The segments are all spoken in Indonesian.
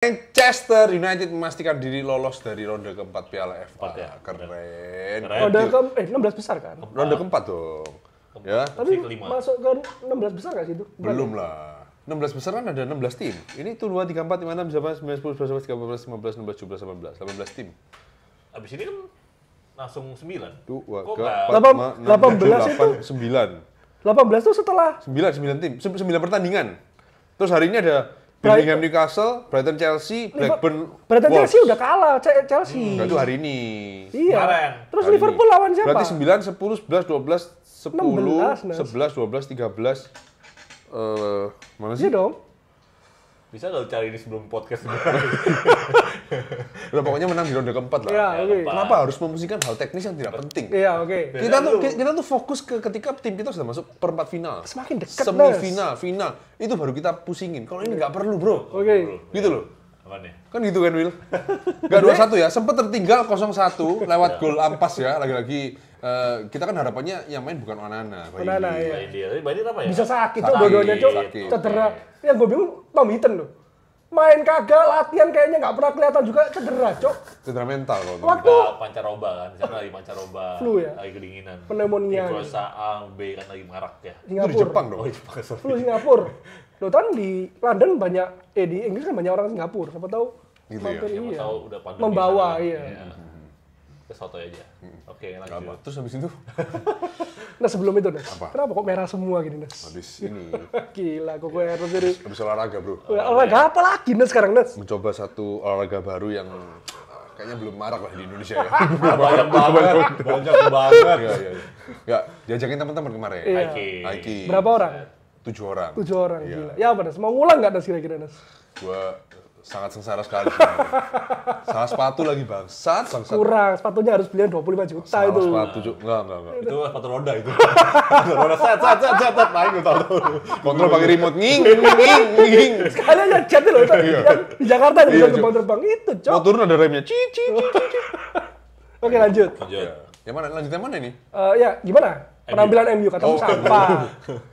Manchester United memastikan diri lolos dari ronde keempat Piala FA. Ya? Keren. Ronde ke 16 besar kan? Ronde keempat dong. Ya. Tapi masuk ke 16 besar nggak sih itu? Belum lah. 16 besar kan ada 16 tim. Ini tuh 2, 3, 4, 5, 6, 7, 8, 9, 10, 11, 12, 13, 14, 15, 16, 17, 18 tim. Abis ini kan langsung 9. 2, Kok 3, 4, 5, 6, 7, 8, 9. 18 itu setelah 9 tim. 9 pertandingan. Terus hari ini ada Birmingham Newcastle, Brighton Chelsea, Blackburn Brighton Wolves. Chelsea udah kalah, Chelsea. Enggak, itu hari ini. Iya. Kemarin. Terus Hari Liverpool ini. lawan siapa? Berarti 9, 10, 11, 12, 10, 16, 11, 12, 13. Mana sih? Iya dong. Bisa nggak lu cari ini sebelum podcast? Udah pokoknya menang di ronde keempat lah. Iya, oke. Kenapa harus memusingkan hal teknis yang tidak penting? Iya, oke. Kita tuh fokus ke ketika tim kita sudah masuk perempat final. Semakin dekat, semifinal, final. Itu baru kita pusingin. Kalau ini nggak perlu, bro. Oke. Gitu loh. Apaan ya? Kan gitu kan, Will? Nggak 2-1 ya, sempat tertinggal 0-1 lewat gol ampas ya. Lagi-lagi kita kan harapannya yang main bukan Onana. Onana, iya. Main dia. Tapi Baini apa ya? Bisa sakit tuh Sakit, dua-duanya, Cok. sakit. Cedera. Yang gue bingung Tom Hinton loh. Main kagak, latihan kayaknya nggak pernah kelihatan juga cedera, Cok. Cedera mental kalau Waktu Kita pancaroba kan, di sana lagi pancaroba. Flu ya? Lagi kedinginan. Pneumonia. Influenza A, B kan lagi marak ya. itu di Singapura. Jepang dong. Oh, Jepang, sorry. Flu Singapura. Loh kan di London banyak, di Inggris kan banyak orang Singapura. Siapa tahu Gitu mampir, ya? Siapa iya. tahu udah pandemi Membawa, sana. iya. Kita sotoy aja. Oke, Apa? lanjut. Terus habis itu Nah sebelum itu, Nes. Apa? Kenapa kok merah semua gini, Nes? habis ini Gila, kok gue harus jadi... habis olahraga, bro. Olahraga apa lagi, Nes, sekarang, Nes? Mencoba satu olahraga baru yang kayaknya belum marak lah di Indonesia ya. Banyak banget. Banyak banget. Iya, iya. Ya, diajakin teman-teman kemarin. Iya. Hiking. Berapa orang? 7 orang. 7 orang, Iya. gila. Ya apa, Nes? Mau ngulang nggak, Nes, kira-kira, Nes? Gua sangat sengsara sekali sebenarnya. Salah sepatu lagi bangsat. Kurang, sepatunya harus beliin 25 juta Salah itu. sepatu, Cuk. Enggak. Itu sepatu roda itu. Sepatu roda set. Naik gue tahu. Kontrol pakai remote nging. Sekalian yang jet loh, itu yang di Jakarta yang bisa terbang-terbang itu, Cok. Mau turun ada remnya. Cici. Oke, lanjut. Lanjut. Yang mana? Lanjut yang mana ini? Ya, gimana? Penampilan MU, katamu Oh. sampah.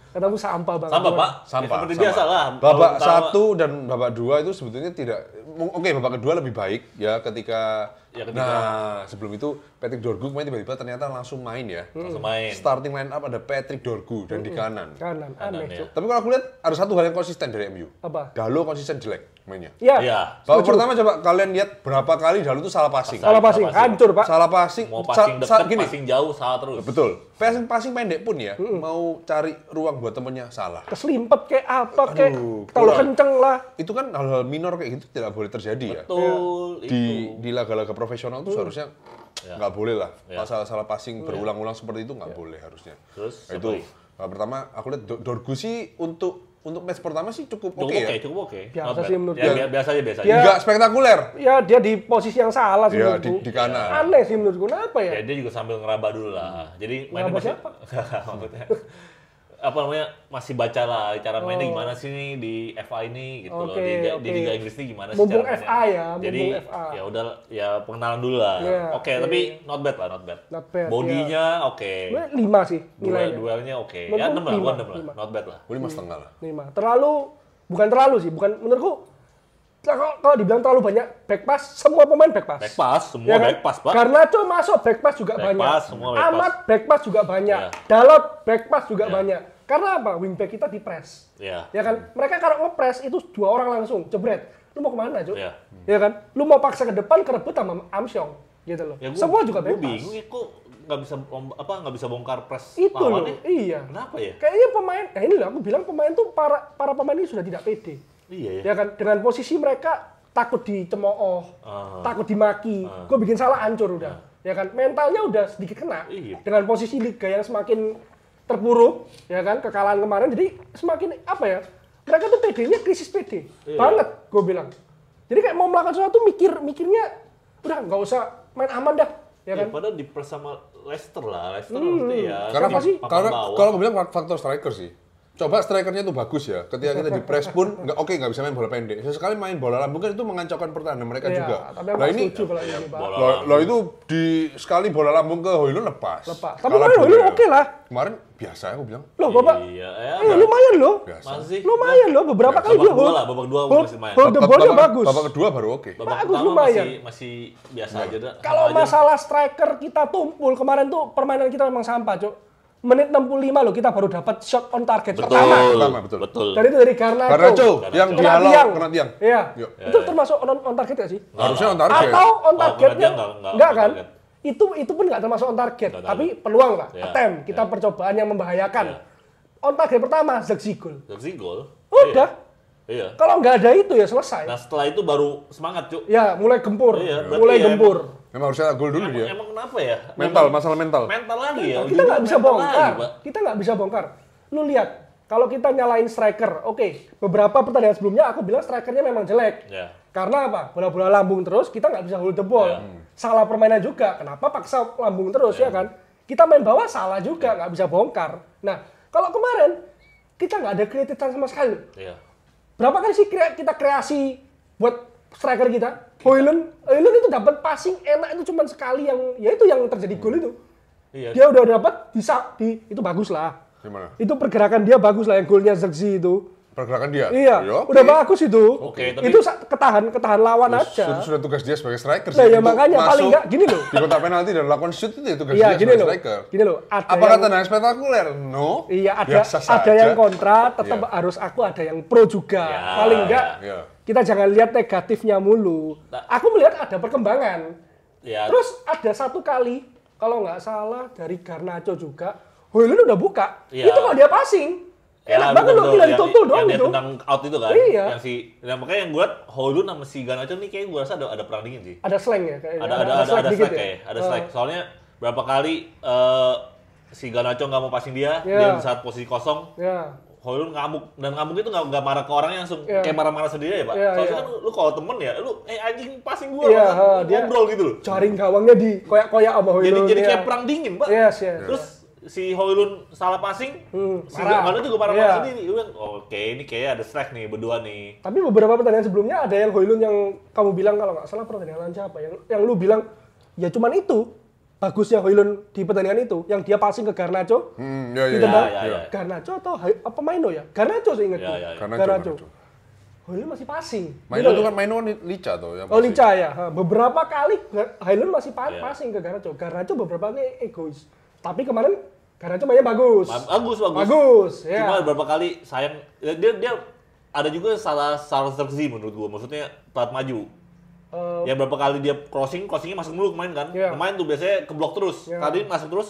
Katamu sampah banget. Sampah, Pak. Sampah. Seperti biasa lah. Babak Kalau 1 dan babak 2 itu sebetulnya tidak. Oke, babak kedua lebih baik ya ketika. Ya, Nah, sebelum itu Patrick Dorgu kemarin tiba-tiba ternyata langsung main ya. langsung main. Starting line up ada Patrick Dorgu dan di kanan. Kanan, aneh, ya. Cok. Tapi kalau aku lihat ada satu hal yang konsisten dari MU. Apa? Dalo konsisten jelek mainnya. Ya, Iya. Babak pertama coba kalian lihat berapa kali Dalo itu salah passing. salah passing, hancur, Pak. Salah passing. Mau passing dekat, gini. passing jauh, salah terus. Betul. Passing pendek pun ya, mau cari ruang buat temennya salah. Keselimpet kayak apa, kayak Aduh, terlalu kurang. kenceng lah. Itu kan hal-hal minor kayak gitu tidak boleh terjadi ya. Betul. Di laga-laga profesional itu seharusnya nggak boleh lah. Ya. Salah passing berulang-ulang seperti itu nggak boleh harusnya. Terus, Nah, itu pertama aku lihat Dorgu sih untuk match pertama sih cukup oke ya. Cukup oke. Biasa Not bad. sih menurut Ya, gue. biasa aja. Ya. Nggak spektakuler. Ya, dia di posisi yang salah sih Ya, menurutku. di kanan. Aneh sih menurutku. Kenapa ya? Ya, dia juga sambil ngeraba dulu lah. Jadi mainnya Ngeraba masih siapa? maksudnya apa namanya masih baca lah cara mainnya gimana sih nih di FA ini gitu loh. Oke, Di oke. Liga Inggris ini gimana sih Mumpung cara mainnya. FA ya, Jadi mumpung FA. ya udah ya pengenalan dulu lah. Ya, Oke, oke. tapi not bad lah, not bad. Not bad, Bodinya oke. Gue 5 sih nilainya. Duelnya oke. Menurutku Ya 6 lah, lima, 6 lah. lima. Not bad lah. Gue 5,5 lah. 5. Bukan terlalu sih, bukan menurutku. Kalau dibilang terlalu banyak back pass, semua pemain back pass. Back pass, semua Ya kan? back pass, Pak. Garnacho masuk back pass juga Back banyak. pass, semua back pass. Amat back pass juga banyak. Ya. Dalot back pass juga Ya. banyak. Karena apa? Wingback kita di press. Ya. Ya kan? Mereka kalau nge-press itu 2 orang langsung jebret. Lu mau kemana, Cuk? Ya. Ya kan? Lu mau paksa ke depan kerebut sama Armstrong gitu loh. Ya, Semua juga back Gue pass. bingung ya kok nggak bisa bongkar press Itu lawan loh. ya? Iya. Kenapa ya? Kayaknya pemain, nah ini loh aku bilang pemain tuh para pemain ini sudah tidak pede. Iya ya. Ya kan? Dengan posisi mereka takut dicemooh, Ah. takut dimaki, gue bikin salah hancur udah. Ya kan? Mentalnya udah sedikit kena. Iya. Dengan posisi liga yang semakin terpuruk, ya kan? Kekalahan kemarin, jadi semakin apa ya? Mereka tuh PD-nya krisis PD. Iya. Banget, gue bilang. Jadi kayak mau melakukan sesuatu mikirnya udah nggak usah main aman dah. Ya Ya, kan? padahal diperes sama Leicester lah. Leicester maksudnya ya. Karena Kenapa sih? papan Karena bawah. kalau aku bilang faktor striker sih. Coba strikernya itu bagus ya. Ketika kita di press pun nggak bisa main bola pendek. Sesekali main bola lambung kan itu mengacaukan pertahanan mereka Iya, juga. tapi aku ini setuju kalau ini, Pak. Loh itu di sekali bola lambung ke Højlund lepas. Tapi kemarin Højlund oke lah. Kemarin biasa aku bilang. Loh, Bapak. Iya, Lumayan loh. Biasa. masih. Lumayan loh, beberapa kali dia babak dua masih main. hold the ball-nya bagus. Babak kedua baru oke. Babak bagus, pertama lumayan. masih biasa aja dah. Kalau Sama aja. masalah striker kita tumpul, kemarin tuh permainan kita memang sampah, Cuk. Menit 65 loh kita baru dapat shot on target pertama. Betul. Dan itu dari Garnacho. Garnacho yang Kena dihalau tiang. kena tiang. Iya. Yuk. Itu termasuk on target nggak sih? Harusnya on target. Atau on Oh, targetnya kena tiang enggak nggak kan? target. Itu pun nggak termasuk on target, Nggak tapi peluang lah, Iya. attempt, kita percobaan yang membahayakan. Iya. On target pertama Zirkzee gol. Zirkzee gol. Udah. Iya. Kalau nggak ada itu ya selesai. Nah setelah itu baru semangat, Cuk. Ya, mulai gempur. Iya, berarti Mulai ya gempur. Memang harusnya gol dulu dia. Emang kenapa ya? Masalah mental. Mental lagi ya. Kita nggak bisa Mental bongkar. lagi, Pak. Kita nggak bisa bongkar. Lu lihat, kalau kita nyalain striker, oke, beberapa pertandingan sebelumnya aku bilang strikernya memang jelek. Ya. Karena apa? Bola-bola lambung terus, kita nggak bisa hold the ball. Salah permainan juga. Kenapa paksa lambung terus ya kan? Kita main bawah salah juga, nggak bisa bongkar. Nah, kalau kemarin kita nggak ada creative chance sama sekali. Iya. Berapa kali sih kita kreasi buat striker kita? Højlund itu dapat passing enak itu cuma sekali yang ya itu yang terjadi gol itu. Iya. Dia udah dapat itu bagus lah. Gimana? Itu pergerakan dia bagus lah yang golnya Zirkzee itu. Pergerakan dia. Iya, Ya, oke. udah bagus itu. Oke, tapi- Itu ketahan lawan aja. Sudah tugas dia sebagai striker Nah, ya untuk makanya masuk paling nggak gini loh. di kotak penalti dan lakukan shoot itu ya tugas Iya, dia gini sebagai loh. striker. Gini loh, Apakah tendangan spektakuler? No. Iya, Biasa ada saja. yang kontra, tetap Iya. harus aku ada yang pro juga. Ya, Paling enggak Iya. kita jangan lihat negatifnya mulu. Aku melihat ada perkembangan. Ya. Terus ada satu kali, kalau nggak salah dari Garnacho juga, Højlund udah buka. Iya. Itu kalau dia passing, Ya, enak banget loh, betul. tinggal Yang- ditutul doang yang dia gitu. tendang out itu kan. Iya. Makanya yang gue liat Højlund sama si Garnacho nih kayak gue rasa ada perang dingin sih. Ada slang ya kayaknya. Ada slack dikit slack ya? kayak, ada slack. Soalnya berapa kali si Garnacho nggak mau passing dia, Iya. dia di saat posisi kosong, Ya. Højlund ngamuk, dan ngamuk itu nggak marah ke orangnya langsung, Iya. kayak marah-marah sendiri ya Pak. Iya, Soalnya iya. kan lu kalau temen ya, lu anjing passing gua, Iya, kan, dia ngobrol gitu loh. Jaring gawangnya di koyak-koyak sama Højlund. Jadi ya. kayak perang dingin Pak. Yes, yes. Terus si Højlund salah passing, si marah. Garnacho juga marah-marah Iya. sendiri. Gue bilang, oke ini kayaknya ada slack nih berdua nih. Tapi beberapa pertandingan sebelumnya ada yang Højlund yang kamu bilang kalau nggak salah pertandingan lawan siapa yang lu bilang ya cuman itu bagusnya Højlund di pertandingan itu yang dia passing ke Garnacho. Ya, ya, Ditendang ya. Garnacho atau apa Maino ya? Garnacho saya ingat. Ya, ya, ya. Garnacho. Højlund masih passing. Main Gitu itu loh. kan main Lica tuh ya. Oh Lica ya. Beberapa kali Højlund masih Iya. passing ke Garnacho. Garnacho beberapa kali egois. Tapi kemarin Garnacho mainnya bagus. Bagus. Bagus, ya. Cuma beberapa kali sayang dia ada juga salah Zirkzee menurut gua. Maksudnya telat maju. Ya berapa kali dia crossingnya masuk mulu kemarin kan. Iya. Kemarin tuh biasanya keblok terus. Iya. Tadi masuk terus.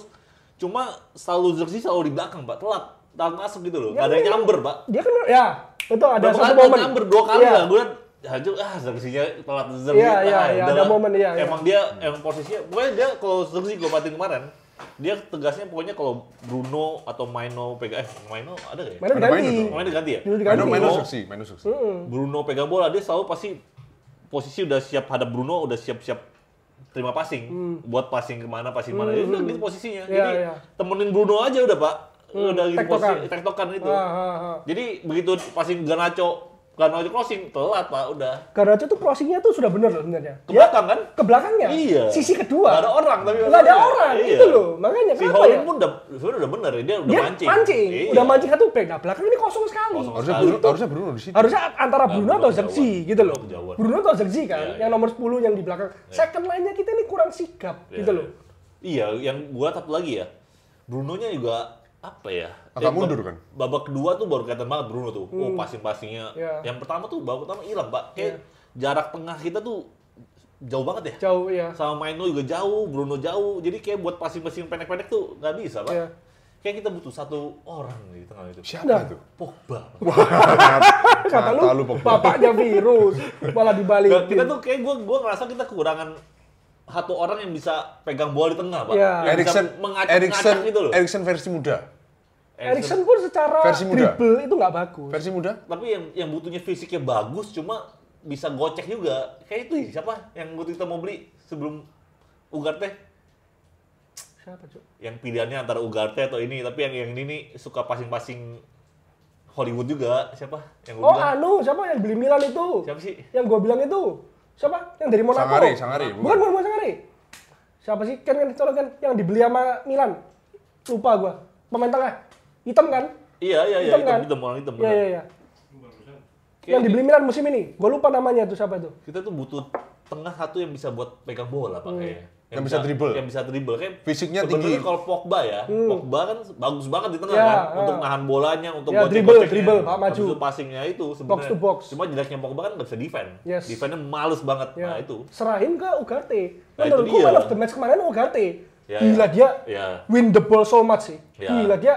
Cuma selalu Zirkzee selalu di belakang, Pak. Telat masuk gitu loh. Ya, Gak ada yang iya. nyamber, Pak. Dia kan ya betul ada Berapa satu kali momen. nyamber 2 kali Iya. lah. Gue Zirkzee-nya telat Zirkzee. Iya, iya, ada udahlah. momen, iya, iya. Emang dia posisinya, pokoknya dia kalau Zirkzee gue perhatiin kemarin, dia tegasnya pokoknya kalau Bruno atau Maino pegang, Maino ada gak ya? Mainnya Ada diganti. Maino dong. Maino diganti ya? Dulu diganti. Main Oh. Zirkzee. Bruno pegang bola, dia selalu pasti posisi udah siap hadap Bruno, udah siap-siap terima passing. Buat passing kemana, passing mana. Dia udah gitu posisinya. Iya, Jadi iya. temenin Bruno aja udah, Pak. Udah gitu tektokan. posisi, tektokan itu. Ah. Jadi begitu passing Garnacho crossing, telat Pak, udah. Garnacho tuh crossingnya tuh sudah bener loh sebenarnya. Ke belakang kan? Ke belakangnya. Iya. Sisi kedua. Nggak ada orang tapi Nggak ada masalahnya. orang, Iya. itu loh. Makanya Si kenapa Højlund ya? pun udah bener ya, dia udah Dia mancing. Iya. udah mancing satu back. Nah belakang ini kosong sekali. Kosong. Harusnya Bruno di situ. Harusnya antara Bruno atau Bruno Zirkzee kejauhan. gitu loh. Bruno kejauhan. Bruno atau Zirkzee kan, Iya, yang nomor 10 yang di belakang. Second line-nya kita ini kurang sigap Iya. gitu loh. Iya, yang gua satu lagi ya. Brunonya juga apa ya? Agak mundur kan? Babak kedua tuh baru kelihatan banget Bruno tuh. Oh, passing-passingnya. Iya. Yang pertama tuh babak pertama hilang, Pak. Kayak jarak tengah kita tuh jauh banget ya. Jauh ya. Sama Maino juga jauh, Bruno jauh. Jadi kayak buat passing-passing pendek-pendek tuh nggak bisa, Pak. Iya. Kayak kita butuh satu orang di tengah itu. Siapa Nah. itu? Pogba. Kata lu, Kata lu, Pogba. bapaknya virus, malah dibalikin. Kita tuh kayak gua ngerasa kita kekurangan satu orang yang bisa pegang bola di tengah, Pak. Iya. Yang bisa Eriksen gitu loh. Eriksen versi muda. Eriksen pun secara Versi muda. dribble itu nggak bagus. Versi muda? Tapi yang butuhnya fisiknya bagus, cuma bisa gocek juga. Kayak itu siapa yang waktu kita mau beli sebelum Ugarte? Siapa, Cuk? Yang pilihannya antara Ugarte atau ini, tapi yang ini nih suka passing-passing Hollywood juga. Siapa? Yang gua Oh, bilang. siapa yang beli Milan itu? Siapa sih? Yang gua bilang itu. Siapa? Yang dari Monaco. Sangare. Bukan Sangare. Siapa sih? Kan yang dibeli sama Milan. Lupa gua. Pemain tengah. Hitam kan? Iya, Hitam kan? hitam, orang hitam. Iya. Yang dibeli Milan musim ini. Gua lupa namanya tuh siapa itu. Kita tuh butuh tengah satu yang bisa buat pegang bola Pak kayaknya. Yang bisa dribble. Yang bisa dribble. Kayak Fisiknya sebenarnya tinggi. kalau Pogba ya, Pogba kan bagus banget di tengah Ya, kan untuk nahan bolanya, untuk Ya, gocek-goceknya. dribble, Pak, maju. Habis itu passingnya itu sebenarnya. Box to box. Cuma jeleknya Pogba kan nggak bisa defend. Yes. Defendnya males banget. Ya. Nah itu. Serahin ke Ugarte. Nah, itu Menurutku dia. man of the match kemarin Ugarte. Ya, Gila ya. dia Ya. win the ball so much sih. Ya. Gila dia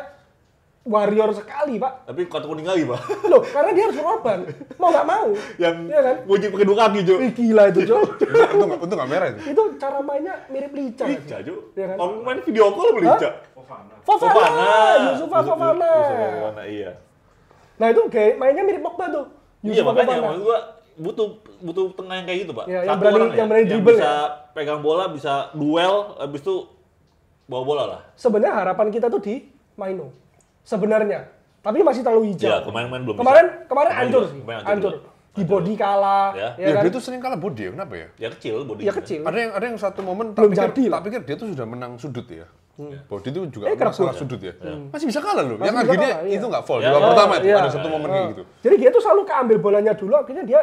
warrior sekali, Pak. Tapi kartu kuning lagi Pak. Loh, karena dia harus berkorban. Mau nggak mau. Yang Iya kan? nguji pakai 2 kaki Jo. Wih, gila itu, Jo. Untung nggak merah itu. Itu cara mainnya mirip Lica. nggak sih? Lica Jo. Iya kan? Kalau main video call beli Lica. Fofana. Yusufa Fofana. Fofana, iya. Nah, itu kayak mainnya mirip Pogba tuh. Iya Yusufa makanya Fofana. maksud gua butuh tengah yang kayak gitu Pak. Iya, yang Satu berani- orang yang berani dribble bisa ya. pegang bola, bisa duel, habis itu bawa bola lah. Sebenarnya harapan kita tuh di Maino. Sebenarnya. Tapi masih terlalu hijau. Iya, kemarin belum bisa. Kemarin Kemarin hancur juga. sih. Kemarin Hancur. juga. Di body kalah, Ya. ya Ya, kan? dia tuh sering kalah body ya, kenapa ya? Ya kecil bodinya. Ya kecil. Ada yang satu momen Belum jadi lah. tak pikir dia tuh sudah menang sudut ya. Body itu juga kerap masalah tuh. sudut ya. Masih bisa kalah loh. Masih Yang bisa akhirnya kalah, iya. itu nggak foul. Ya, Di babak ya, pertama itu iya. ada satu momen kayak gitu. Jadi dia tuh selalu keambil bolanya dulu, akhirnya dia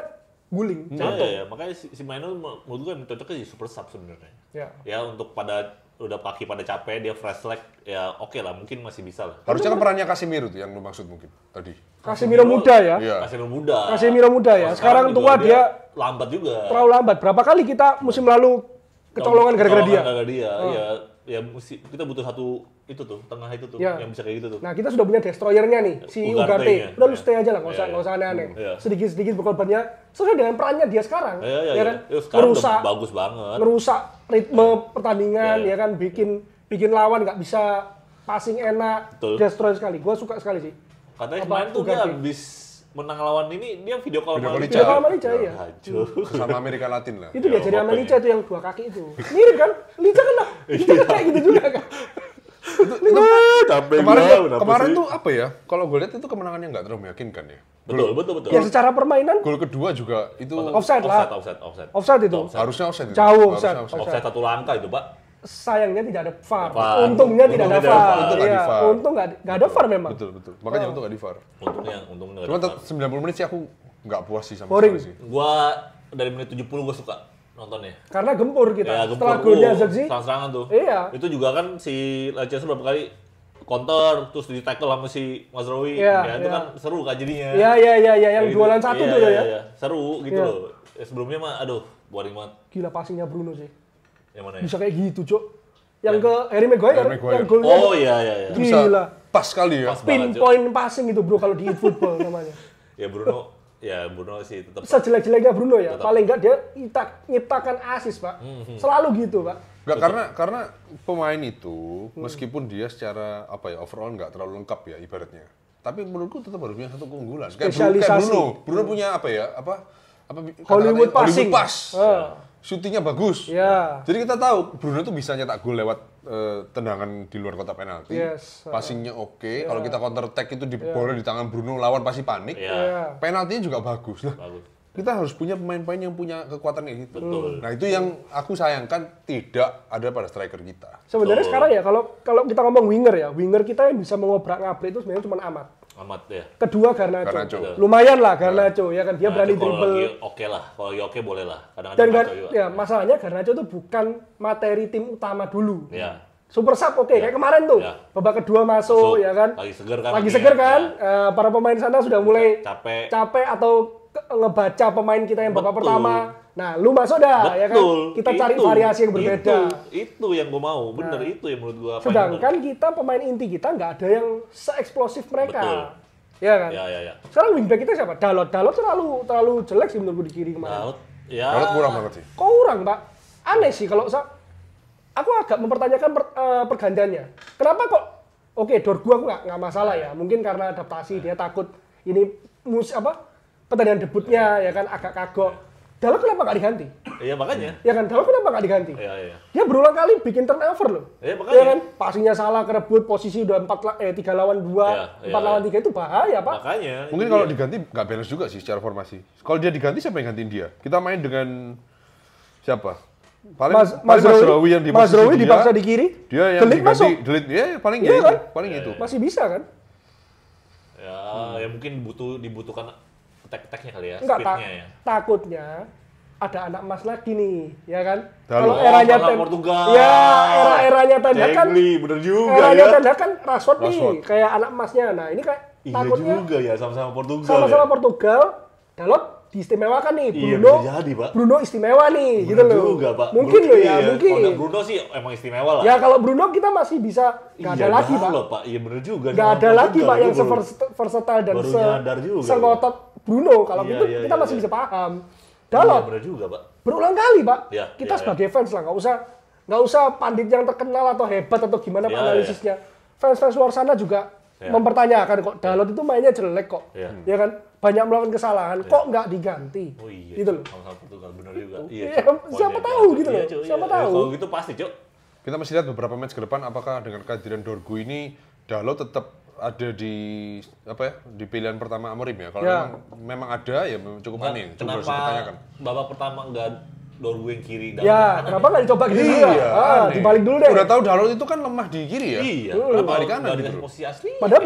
guling, Iya, jatuh. iya, makanya si Maino menurut gue cocoknya di super sub sebenarnya. Ya. Ya untuk pada udah kaki pada capek dia fresh leg ya oke lah mungkin masih bisa lah. Harusnya kan perannya Casemiro tuh yang lu maksud mungkin tadi. Casemiro muda ya. Iya. Casemiro muda. Casemiro muda ya. Oh, Sekarang juga tua dia lambat juga. terlalu lambat. Berapa kali kita musim lalu kecolongan gara-gara dia? Gara-gara dia. Iya, ya mesti kita butuh satu itu tuh, tengah itu tuh Ya. yang bisa kayak gitu tuh. Nah, kita sudah punya destroyer-nya nih, si Ugarte-nya. Ugarte. Udah lu Iya. stay aja lah, nggak Iya, usah aneh-aneh. Iya. Sedikit-sedikit berkorbannya sesuai dengan perannya dia sekarang. Iya, ya kan? Ya, sekarang Ngerusak, udah bagus banget. ngerusak ritme pertandingan, Iya. ya kan? Bikin lawan nggak bisa passing enak, Betul. destroy sekali. Gua suka sekali sih. Katanya Apa, kemarin tuh dia Ugarte? habis menang lawan ini dia video call Video call Lica. Lica. Video call sama Lica, iya. Hancur. Sama Amerika Latin lah. Itu dia jadi sama makanya. Lica itu yang 2 kaki itu. Mirip kan? Lica kan lah. Lica kan kayak gitu juga kan. Capek Kemarin tuh apa ya? Kalau gue lihat itu kemenangannya nggak terlalu meyakinkan ya. betul. Ya secara permainan Gol kedua juga itu offside lah. Offside itu. harusnya offside. itu. Jauh Harusnya offside. Offside 1 langkah itu, Pak. Sayangnya tidak ada VAR. VAR. Untungnya tidak ada Untung tidak ada VAR. VAR. Untung nggak di Iya, VAR. untung nggak ada VAR memang. Betul. Makanya untuk nggak di VAR. Untungnya Cuma nggak ada. 90 menit sih aku nggak puas sih sama Boring. sekali sih. Gua dari menit 70 gua suka nontonnya. Karena gempur kita. Ya, Setelah golnya Zirkzee, serang-serangan tuh. Iya. Itu juga kan si Leicester berapa kali counter terus di tackle sama si Mazraoui. Iya, Ya, itu iya. kan seru kan jadinya. iya yang Kayak dualan gitu. satu Iya, tuh iya, ya. iya. Seru gitu Iya. loh. Sebelumnya mah aduh, boring banget. Gila passingnya Bruno sih. Yang mana ya? Bisa kayak gitu, Cok. Yang ke Harry Maguire, Harry Maguire. yang golnya Oh iya. Itu bisa Gila. pas sekali ya. Pas banget, Cok. pinpoint passing itu bro kalau di football namanya. Ya Bruno sih tetap Sejelek-jeleknya Bruno ya, paling enggak dia nyiptakan assist, Pak. Selalu gitu, Pak. Nggak, karena pemain itu meskipun dia secara apa ya overall nggak terlalu lengkap ya ibaratnya. Tapi menurutku tetap harus punya satu keunggulan. Kayak Spesialisasi. Bruno punya apa ya? Apa Hollywood kata-katanya, passing. pass. Ah. Shootingnya bagus. Ya. Jadi kita tahu Bruno itu bisa nyetak gol lewat tendangan di luar kotak penalti. Yes. Passingnya oke. Kalau kita counter attack itu di bola di tangan Bruno, lawan pasti panik. ya Iya. Penaltinya juga bagus. Nah, bagus. kita harus punya pemain-pemain yang punya kekuatan kayak gitu. Betul. Nah, itu yang aku sayangkan tidak ada pada striker kita. Sebenarnya Betul. sekarang ya kalau kita ngomong winger ya, winger kita yang bisa mengobrak-ngabrik itu sebenarnya cuma Amat. Amat ya. Kedua Garnacho. Garnacho. Lumayan lah Garnacho ya kan dia berani Kalau dribble. lagi oke lah, kalau lagi oke boleh lah. Kadang-kadang Dan ngaco juga. ya masalahnya Garnacho itu bukan materi tim utama dulu. Ya. Super sub oke, kayak kemarin tuh. Ya. Babak kedua masuk ya kan. Lagi seger kan. Lagi lagi seger ya. kan. Para pemain sana sudah mulai Capek. atau ngebaca pemain kita yang babak Betul. pertama. Nah, lu masuk dah ya kan. Betul. Kita cari variasi yang berbeda. Nah. Itu yang gue mau. Bener itu yang menurut gue. Sedangkan kita pemain inti kita nggak ada yang se-eksplosif mereka. Betul. Ya kan? Ya. Sekarang wingback kita siapa? Dalot terlalu jelek sih menurut gue di kiri kemarin. Daud. Ya. Daud kurang banget sih. Kurang, Pak. Aneh sih kalau aku agak mempertanyakan pergantiannya. Kenapa kok oke, Dorgu aku nggak masalah ya. Mungkin karena adaptasi dia takut ini pertandingan debutnya ya kan agak kagok. Dalot kenapa nggak diganti? Iya makanya. Ya kan, Dalot kenapa nggak diganti? Iya. Dia berulang kali bikin turnover loh. Iya, makanya. Ya kan, passingnya salah, kerebut, posisi udah 3 lawan 2, 4 lawan 3 itu bahaya, Pak. Makanya. Mungkin kalau diganti nggak balance juga sih secara formasi. Kalau dia diganti siapa yang gantiin dia? Kita main dengan siapa? Paling Mazraoui yang di posisi Mazraoui dia, dipaksa di kiri. Dia yang Delik diganti, masuk. Delik, ya paling Iya gitu, kan? paling itu. Masih bisa kan? Ya mungkin dibutuhkan attack-attacknya kali ya, Enggak, speednya ya. takutnya ada anak emas lagi nih, ya kan? Dalot. Kalau eranya Malah Portugal. Ya, era-eranya Ten Hag kan. Cegli, bener juga Eranya ya. Ten Hag kan Rashford nih, Rashford. kayak anak emasnya. Nah, ini kayak Iya takutnya juga ya, sama-sama Portugal sama-sama ya. Portugal, Dalot diistimewakan nih. Iya, Bruno, bisa jadi, Pak. Bruno istimewa nih, Bener gitu loh. juga, Pak. Mungkin loh ya, Iya, mungkin. Kalau Bruno sih emang istimewa lah. Ya kalau Bruno kita masih bisa, nggak ada lagi, Pak. Pak. Iya bener juga. Nggak Sama ada lagi, Portugal, Pak, yang itu baru- versatile dan baru nyadar juga, sengotot Bruno. Kalau Iya, gitu iya, kita iya, masih iya. bisa paham. Iya Dalot bener juga, Pak. berulang kali, Pak. Iya, Kita iya, sebagai fans lah, nggak usah pandit yang terkenal atau hebat atau gimana Iya, analisisnya. Fans-fans luar sana juga Iya. mempertanyakan kok Dalot itu mainnya jelek kok, Iya. ya kan? Banyak melakukan kesalahan, kok nggak diganti? Oh iya. Gitu loh. Sama-sama Portugal bener juga. Iya, Cuk. siapa Poinnya tahu Cuk. gitu loh, Cuk, siapa iya. tahu. Kalau gitu pasti, Cuk. Kita masih lihat beberapa match ke depan apakah dengan kehadiran Dorgu ini Dalot tetap ada di di pilihan pertama Amorim ya. Kalau Ya. memang ada ya memang cukup aneh, cukup harus Kenapa dipertanyakan. babak pertama enggak Dorgu yang kiri dan Ya, kanan kenapa nggak dicoba gitu dulu ya? Iya, aneh. Dibalik dulu deh. Udah tahu Dalot itu kan lemah di kiri ya. Iya, Kenapa kenapa di kanan nggak gitu dikasih loh. posisi asli? Padahal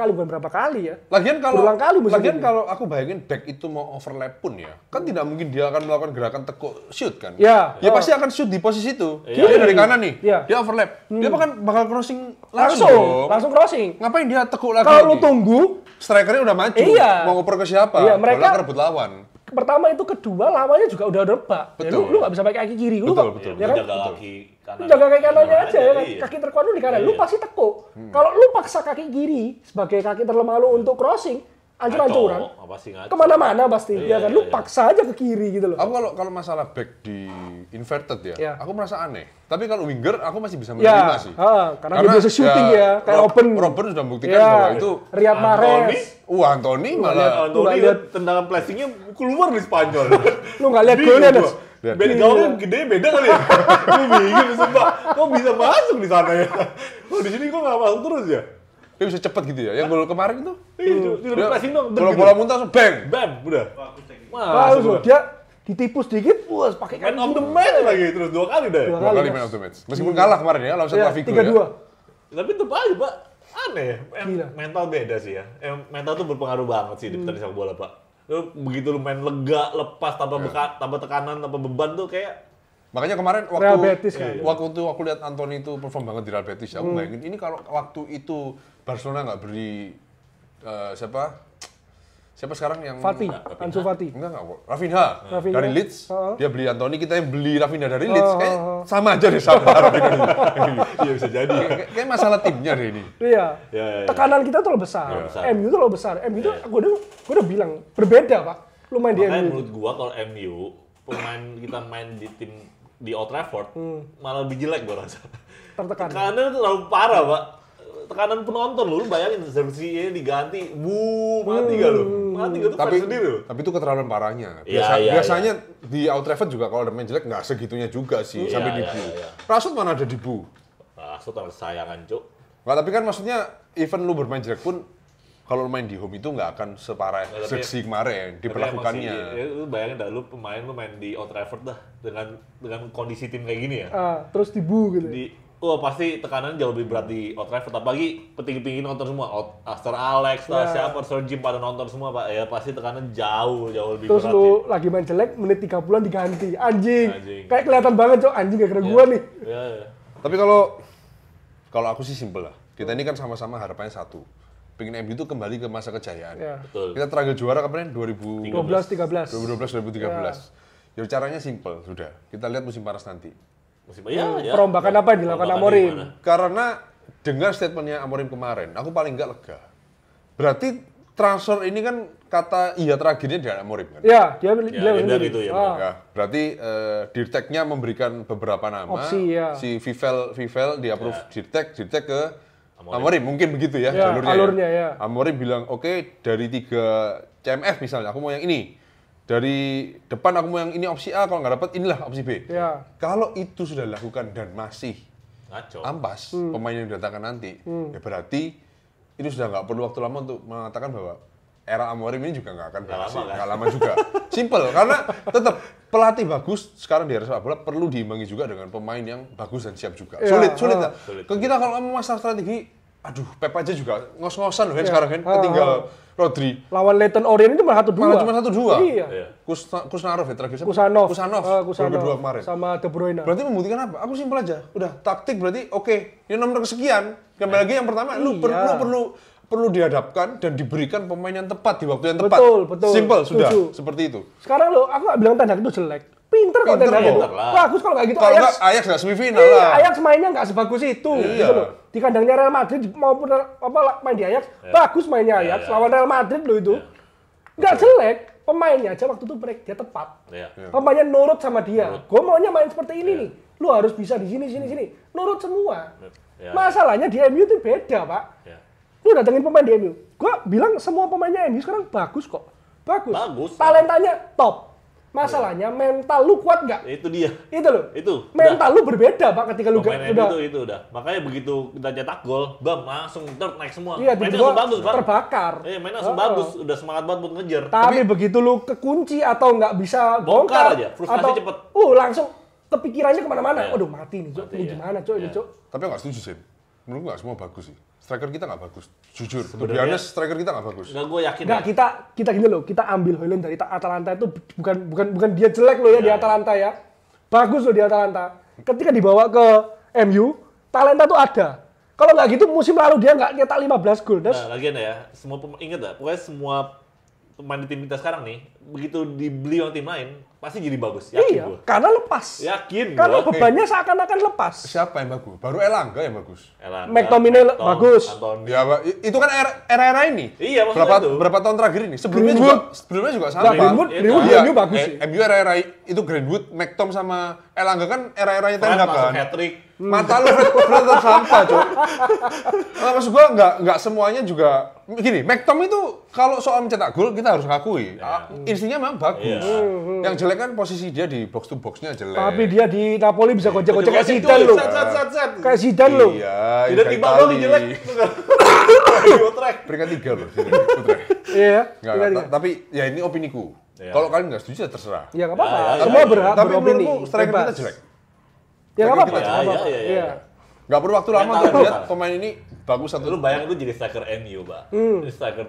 bukan berapa kali ya? Lagian kalau Berulang kali musim lagian ini. kalau aku bayangin back itu mau overlap pun ya, kan tidak mungkin dia akan melakukan gerakan tekuk shoot kan? Ya. Dia pasti akan shoot di posisi itu. Iya. Dia dari kanan nih, Iya. dia overlap. Dia bakal crossing langsung. dong. Langsung crossing. Ngapain dia tekuk lagi? Kalau lu tunggu, Strikernya udah maju, Iya. mau ngoper ke siapa? Iya, mereka- Bola kerebut lawan. pertama itu, kedua lamanya juga udah rebak. Ya, Betul. lu nggak bisa pakai kaki kiri. Lu Betul, nggak- betul. Ya kan? Jaga kaki kanan. Lu jaga kaki kanannya aja ya kan. Iya. Kaki terkuat lu di kanan. Lu Iya. pasti tekuk. Kalau lu paksa kaki kiri sebagai kaki terlemah lu untuk crossing, ancur-ancuran. Ngaco, apa sih ngaco? Kemana-mana pasti. Iya, Ya kan? iya, Lu iya. paksa aja ke kiri gitu loh. Aku kalau masalah back di inverted ya, Iya. aku merasa aneh. Tapi kalau winger aku masih bisa Ya, menerima sih. karena dia biasa shooting ya, kayak Robben. Robben sudah membuktikan Ya, bahwa itu Riyad Mahrez. Anthony malah Lu nggak Antoni lihat- tendangan flashingnya keluar di Spanyol. Lu nggak lihat Bingung golnya, gua. Nes? Lihat. Beda gawangnya gede beda kali ya. Gue bingung sumpah. Kok bisa masuk di sana ya? Kok di sini kok nggak masuk terus ya? dia bisa cepat gitu ya. Yang gol kemarin itu Iya, dia flashing dong. bola muntah langsung bang. Bam, udah. Bagus loh, dia ditipu sedikit, wah pakai Man kaki. of the match lagi terus 2 kali deh. Dua Dua kali Mas. man of the match. Meskipun kalah kemarin ya lawan Ya, Celta Vigo 3-2. ya. Tapi tetap aja, Pak. Aneh ya. Gila. Mental beda sih ya. Mental tuh berpengaruh banget sih di pertandingan sepak bola, Pak. Lu begitu lu main lega, lepas tanpa tanpa tekanan, tanpa beban tuh kayak Makanya kemarin Real Betis kan. waktu aku lihat Anthony itu perform banget di Real Betis, aku bayangin ini kalau waktu itu Barcelona nggak beri siapa sekarang yang Fati, Ansu Fati. Enggak kok. Rafinha Rafinha. dari Leeds. Heeh. Dia beli Anthony, kita yang beli Rafinha dari Leeds. Kayak sama aja deh sama Rafinha. iya bisa jadi. Kayak masalah timnya deh ini. Iya. Ya, ya, ya. Tekanan kita tuh lebih besar. Ya, besar. MU tuh lebih besar. MU tuh gua udah bilang berbeda, Pak. Lu main di Makanya MU. menurut gua kalau MU pemain kita main di tim di Old Trafford malah lebih jelek gua rasa. Tertekan. Tekanan itu terlalu parah, Pak. Tekanan penonton lu bayangin jersey diganti, mati gak lu? Mati gak tuh Tapi fans sendiri lu. tapi itu keterlaluan parahnya. Iya, iya, Biasanya di Old Trafford juga kalau ada main jelek nggak segitunya juga sih Iya, sampai iya, dibu. iya. Rashford mana ada dibu? Maksud kesayangan, Cuk. Nggak, tapi kan maksudnya even lu bermain jelek pun kalau lu main di home itu nggak akan separah Nggak, tapi- seksi kemarin Tapi diperlakukannya. emang sih, ya, lu bayangin dah, lu main di Old Trafford dah dengan kondisi tim kayak gini ya. Terus dibu gitu. Pasti tekanan jauh lebih berat di Old Trafford, apalagi petinggi-petinggi nonton semua. Sir Alex lah, Ya. siapa, Sir Jim pada nonton semua, Pak. Ya pasti tekanan jauh lebih Terus berat lu lagi main jelek, menit 30-an diganti. Anjing. Anjing. Kayak kelihatan banget, Cok. Anjing gara-gara sih. gua nih. Ya. Tapi kalau aku sih simpel lah. Kita ini kan sama-sama harapannya satu. Pengen MU itu kembali ke masa kejayaan. Ya. Betul. Kita terakhir juara kemarin 2012 12-13. 2013. Ya caranya simpel sudah. Kita lihat musim panas nanti. Musim ya. Perombakan apa yang dilakukan Perombakan Amorim? gimana? Karena dengar statementnya Amorim kemarin, aku paling nggak lega. Berarti transfer ini kan kata iya terakhirnya dari Amorim kan? Ya, dia Ya, bilang dia bilang sendiri. itu ya, Ah. Ya, berarti Dirteknya memberikan beberapa nama. Opsi, ya. Si Vivel di approve Dirtek ke Amorim. Amorim. Mungkin begitu ya, Ya, jalurnya. alurnya, ya. Amorim bilang, oke dari 3 CMF misalnya, aku mau yang ini. dari depan aku mau yang ini opsi A, kalau nggak dapat inilah opsi B. Ya. Kalau itu sudah dilakukan dan masih Ngaco. ampas pemain yang didatangkan nanti, ya berarti ini sudah nggak perlu waktu lama untuk mengatakan bahwa era Amorim ini juga nggak akan berhasil, lama, kan? nggak lama juga. Simple, karena tetap pelatih bagus sekarang di era sepak bola perlu diimbangi juga dengan pemain yang bagus dan siap juga. Ya, Sulit lah. Sulit. Ke kita kalau ngomong masalah strategi, aduh Pep aja juga ngos-ngosan loh kan sekarang kan, ketinggal Rodri. Lawan Leyton Orient itu malah 1-2. Malah cuma 1-2. Iya. Iya. Kusnarov ya terakhir. Kusanov. Gol kedua kemarin. Sama De Bruyne. Berarti membuktikan apa? Aku simpel aja. Udah taktik berarti oke. Ini nomor kesekian. Kembali lagi yang pertama, lu perlu dihadapkan dan diberikan pemain yang tepat di waktu yang tepat. Betul. Simple sudah. Setuju. Seperti itu. Sekarang lo, aku nggak bilang Ten Hag itu jelek. Pinter kok Ten Hag itu. pinter lah. Bagus kalau nggak gitu. Kalau nggak Ajax nggak semifinal Iya, lah. Ajax mainnya nggak sebagus itu. Iya. Gitu loh. Di kandangnya Real Madrid maupun main di Ajax, bagus mainnya Ajax. Lawan Real Madrid lo itu. Nggak jelek. Pemainnya aja waktu itu break, dia tepat. Iya. Pemainnya nurut sama dia. Gue maunya main seperti ini nih. Lu harus bisa di sini. Nurut semua. Iya. Masalahnya di MU itu beda, Pak. Iya. Lu datengin pemain di MU. Gue bilang semua pemainnya MU sekarang bagus kok. Bagus. Talentanya top. Masalahnya mental lu kuat nggak? Itu dia. Itu loh. Itu. Mental lu berbeda, Pak, ketika lu Pemain udah itu udah. Makanya begitu kita cetak gol, bam langsung naik semua. iya, Mainnya tiba-tiba langsung bagus, Pak. terbakar. Iya, mainnya langsung bagus, udah semangat banget buat ngejar. Tapi begitu lu kekunci atau nggak bisa Bongkar bongkar aja, frustasi atau cepet. langsung kepikirannya kemana-mana. Iya. Waduh mati nih, Cok. Mati, Ini iya. gimana, Cok? Ini, Iya. Cok. Tapi nggak setuju sih. Menurutku nggak semua bagus sih. Striker kita nggak bagus. Jujur. Sebenarnya- Sebenarnya striker kita nggak bagus. Enggak, gue yakin. Enggak, ya. kita gini loh, kita ambil Højlund dari Atalanta itu bukan dia jelek loh ya di Atalanta ya. Bagus loh di Atalanta. Ketika dibawa ke MU, talenta tuh ada. Kalau nggak gitu musim lalu dia nggak nyetak 15 gol. Nah, lagian ya, semua inget gak? Pokoknya semua pemain di tim kita sekarang nih, begitu dibeli orang tim lain, pasti jadi bagus. Yakin Iya, gue. karena lepas. Yakin Karena gua. bebannya seakan-akan lepas. Siapa yang bagus? Baru Elangga yang bagus. Elanga, McTominay bagus. Antoni. Ya, Pak, itu kan era-era ini. Iya, maksudnya itu. berapa tahun terakhir ini? Sebelumnya juga sama. Nah, Greenwood Iya, di MU bagus sih. MU era-era itu Greenwood, McTom sama Elangga kan era-eranya Ten Fred Hag masuk kan. hat-trick. Mata lu Fred sampah, Cok. Nah, maksud gua nggak semuanya juga gini, McTom itu kalau soal mencetak gol kita harus ngakui. Instingnya memang bagus. Iya. Yang jelek kan posisi dia di box to box-nya jelek. Tapi dia di Napoli bisa gocek-gocek kayak Gocek-gocek Zidane tuh, loh. set. Kayak Zidane loh. Iya, Tidak tiba Itali. gol jelek. Track. Peringkat 3 loh. sini, Utrecht. Iya. Nggak, tapi ya ini opiniku. Iya. Kalau kalian nggak setuju ya terserah. Ya nggak apa-apa. Ya, Semua ya. berhak Tapi beropini. menurutku striker Bebas. kita jelek. Ya nggak apa-apa. Striker nggak kita apa-apa. jelek. Iya. Iya. Nggak perlu waktu lama Mental, untuk lihat mental. pemain ini bagus atau Lu bayang lu jadi striker MU, Pak. Striker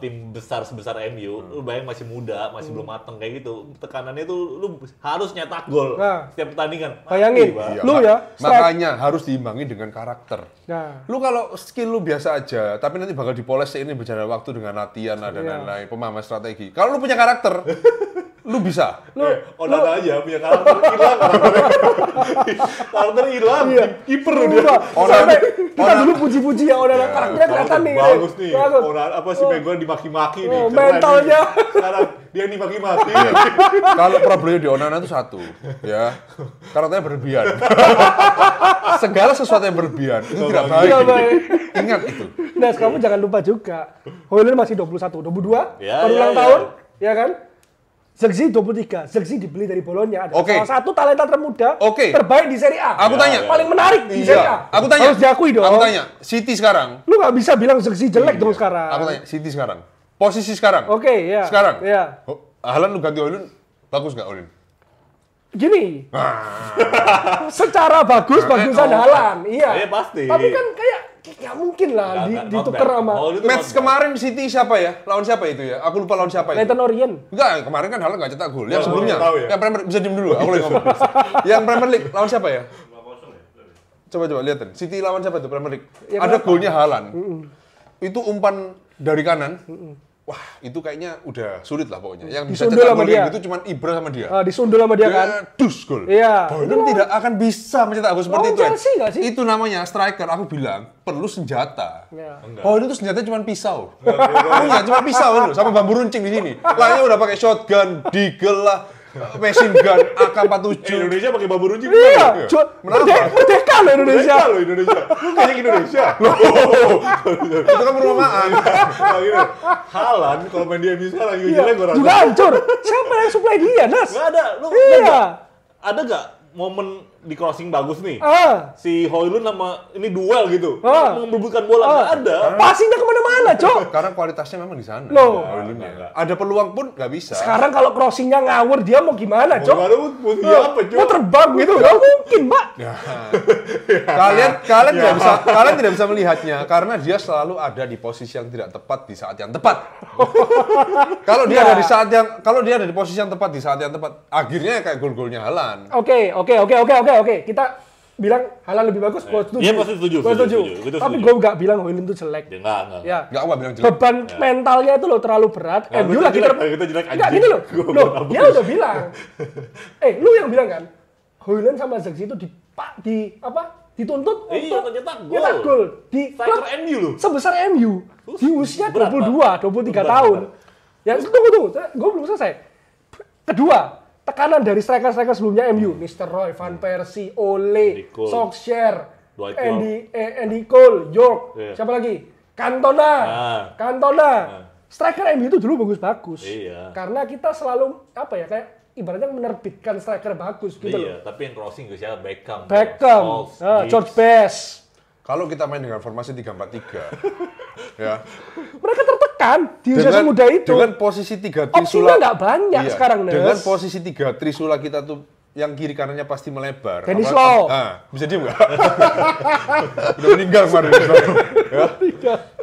tim besar sebesar MU, lu bayang masih muda, masih belum mateng kayak gitu. Tekanannya tuh lu harus nyetak gol Nah. setiap pertandingan. Mati, Bayangin. Pak. Iya, Lu ya, makanya harus diimbangi dengan karakter. Nah, Lu kalau skill lu biasa aja, tapi nanti bakal dipoles seiring berjalan waktu dengan latihan dan Iya. lain-lain, pemahaman strategi. Kalau lu punya karakter, lu bisa. Onana aja punya karakter hilang. Karakter hilang. Iya. Kiper lu dia. Sampai kita dulu puji-puji ya Onana karakternya kelihatan nih. Bagus nih. Bagus. Onana apa sih Maguire dimaki-maki nih. Oh, Keren mentalnya. nih. Sekarang dia dimaki-maki. Iya. Kalau problemnya di Onana itu satu, ya, karakternya berlebihan. Segala sesuatu yang berlebihan itu tidak baik. Tidak baik. Ingat itu. Nah, kamu jangan lupa juga, Højlund masih 21, 22, Ya, baru ya, ulang ya. tahun, ya kan? Zirkzee 23, Zirkzee dibeli dari Bologna, ada Oke. salah satu talenta termuda Oke. terbaik di Serie A. Aku tanya. Paling menarik di Serie A. Iya. Aku tanya. Harus diakui dong. Aku tanya. City sekarang. Lu nggak bisa bilang Zirkzee jelek dong sekarang. Aku tanya. City sekarang. Posisi sekarang. Oke, ya. Sekarang. Ya. Oh, Haaland lu ganti Højlund, bagus nggak Højlund? Gini. Secara bagusan Haaland, iya. Iya, pasti. Tapi kan kayak nggak mungkin lah Nggak, ditukar not bad. sama Oh, itu Match not bad. kemarin City siapa ya? Lawan siapa itu ya? Aku lupa lawan siapa itu. Leyton Orient. Enggak, kemarin kan Haaland nggak cetak gol. Yang Oh, sebelumnya, tahu ya? yang Premier bisa diem dulu. Aku lagi ngomong. Yang Premier League lawan siapa ya? Coba lihatin. City lawan siapa itu Premier League? Ya, Ada kenapa? golnya Haaland. Itu umpan dari kanan. Wah, itu kayaknya udah sulit lah pokoknya. Yang bisa Disundul cetak sama gol dia. kayak gitu cuma Ibra sama dia. Disundul sama dia kan. Dus gol. Iya. Højlund tidak akan bisa mencetak gol seperti Lawan itu. Ed. Chelsea nggak sih? Itu namanya striker. Aku bilang perlu senjata. Ya. Højlund itu senjatanya cuma pisau. Iya, cuma pisau itu sama bambu runcing di sini. Lainnya udah pakai shotgun, deagle lah, machine gun AK-47. Indonesia pakai bambu runcing. Iya, merdeka loh Indonesia. Loh Indonesia. Lu kayaknya Indonesia. Itu kan perumahan. Nah, gitu. Halan kalau main di MU sekarang juga Iya, jelek gua rasa. juga hancur. Siapa yang supply dia, Nas? Nggak ada. Lu Iya. ada nggak momen di crossing bagus nih? Ah, Si Højlund sama ini duel gitu. Ah. Memperebutkan bola nggak ada. passingnya kemana-mana, Cok. Karena kualitasnya memang di sana. Loh. Højlundnya. Ada peluang pun nggak bisa. Sekarang kalau crossingnya ngawur, dia mau gimana, Cok? Gimana posisi apa, Cok? Mau terbang gitu, nggak mungkin, Pak. Kalian tidak bisa melihatnya karena dia selalu ada di posisi yang tidak tepat di saat yang tepat. Kalau dia ada di posisi yang tepat di saat yang tepat, akhirnya kayak gol-golnya Haaland. Oke. Kita bilang Haaland lebih bagus, gue setuju. Iya, pasti setuju, Gua setuju. Tapi Setuju. gue nggak bilang Højlund itu jelek. Ya enggak. Ya. Enggak, gua bilang jelek. Beban mentalnya itu loh terlalu berat. Nggak, MU kita lagi jelek, kita jelek, Enggak, anjing. gini loh. Gua Loh, bagus. dia udah bilang. Lu yang bilang kan, Højlund sama Zirkzee itu dituntut Iya, untuk nyetak gol. nyetak gol di Striker klub MU loh. sebesar MU di usia berat, 23 Berat, tahun. berat. Ya, tunggu. Gue belum selesai. Kedua, tekanan dari striker-striker sebelumnya MU, Mr. Roy, Van Persie, Ole, Andy Cole, Solskjaer, Dwight Andy Cole, York, Iya. siapa lagi? Cantona. Striker MU itu dulu bagus-bagus. Iya. Karena kita selalu kayak ibaratnya menerbitkan striker bagus gitu Iya, loh. tapi yang crossing gue siapa? Beckham, Beckham, Scholes, George Giggs. Best. Kalau kita main dengan formasi 3-4-3, ya. Mereka tertekan di usia semuda itu. Dengan posisi 3 Opsinya trisula. nggak banyak sekarang, Nes. Dengan posisi 3 trisula kita tuh yang kiri kanannya pasti melebar. Dennis Apalagi- Law. Bisa diem nggak? Udah meninggal kemarin. Ya.